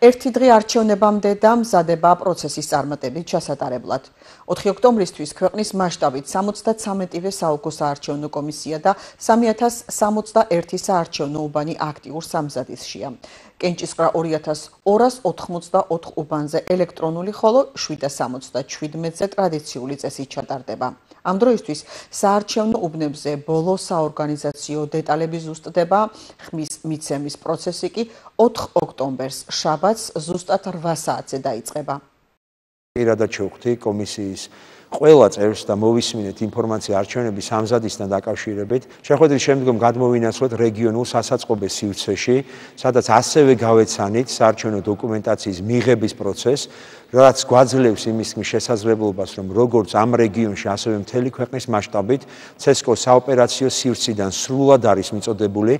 ერთი დღე არჩევნებამდე და მზადება პროცესის წარმატებით ჩასატარებლად. 4 ოქტომბრისთვის ქვეყნის მასშტაბით 73-ვე საოლქო საარჩევნო კომისია და 3061 საარჩევნო უბანი აქტიურ სამზადისშია. კენჭისყრა 2284 უბანზე ელექტრონული, ხოლო 777-ზე ტრადიციული წესით ჩატარდება. ამ დროისთვის საარჩევნო უბნებზე ბოლო საორგანიზაციო დეტალები ზუსტდება, ხმის მიცემის პროცესი კი 4 ოქტომბერს შაბათს ზუსტად 8 საათზე დაიწყება. პირადად შევხვდი კომისიის ყველა წევრს და მოვისმინეთ ინფორმაცია არჩევნების სამზადისთან დაკავშირებით. შეხვედრის შემდგომ გადმოვინაცვლეთ რეგიონულ სასაწყობე სივრცეში, სადაც ასევე გავეცანით საარჩევნო დოკუმენტაციის მიღების პროცესს, რაც გვაძლევს იმის შესაძლებლობას, რომ როგორც ამ რეგიონში, ასევე მთელი ქვეყნის მასშტაბით CESCO საოპერაციო სივრციდან სრულად არის მიწოდებული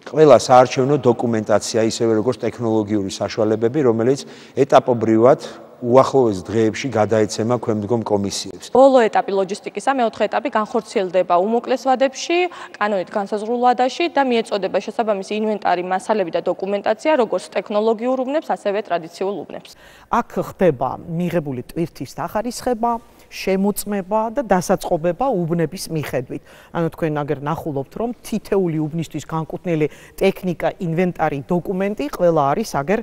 ყველა საარჩევნო დოკუმენტაცია, ისევე როგორც ტექნოლოგიური საშუალებები, რომელიც ეტაპობრივად უახლოეს დღეებში გადაეცემა ქვემდგომ კომისიებს. ბოლო ეტაპი ლოჯისტიკისა, მეოთხე ეტაპი განხორციელდება უმოკლეს ვადებში, კანონით განსაზღვრულ ვადაში და მიეწოდება შესაბამისი ინვენტარი, მასალები და დოკუმენტაცია, როგორც ტექნოლოგიურ უბნებს, ასევე ტრადიციულ უბნებს. აქ ხდება მიღებული ტვირთის დახარისხება, შემოწმება და დასაწყობება უბნების მიხედვით. ანუ თქვენ აგერ ნახულობთ, რომ თითეული უბნისთვის განკუთვნილი ტექნიკა, ინვენტარი, დოკუმენტი ყველა არის აგერ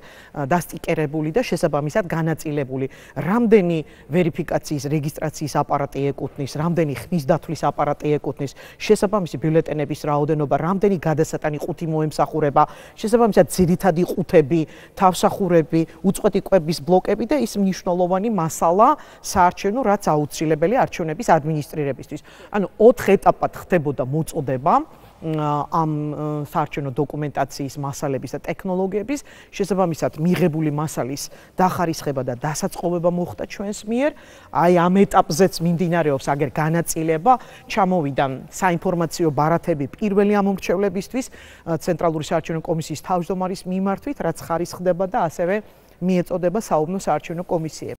დასტიკერებული და შესაბამისად განაწილებული. რამდენი ვერიფიკაციის, რეგისტრაციის აპარატი ეკუთვნის, რამდენი ხმის დათვლის აპარატი ეკუთვნის, შესაბამისი ბიულეტენების რაოდენობა, რამდენი გადასატანი ყუთი მოემსახურება, შესაბამისად ძირითადი ყუთები, თავსახურები, უწყვეტი კვების ბლოკები და ის მნიშვნელოვანი მასალა საარჩევნო, რაც აუცილებელი არჩევნების ადმინისტრირებისთვის. ანუ 4 ეტაპად ხდებოდა მოწოდება ამ საარჩევნო დოკუმენტაციის მასალების და ტექნოლოგიების, შესაბამისად მიღებული მასალის დახარისხება და დასაწყობება მოხდა ჩვენს მიერ. აი ამ ეტაპზეც მიმდინარეობს აგერ განაწილება, ჩამოვიდა საინფორმაციო ბარათები პირველი ამომრჩევლებისთვის ცენტრალური საარჩევნო კომისიის თავმჯდომარის მიმართვით, რაც ხარისხდება და ასევე მიეწოდება საუბნო საარჩევნო კომისიებს.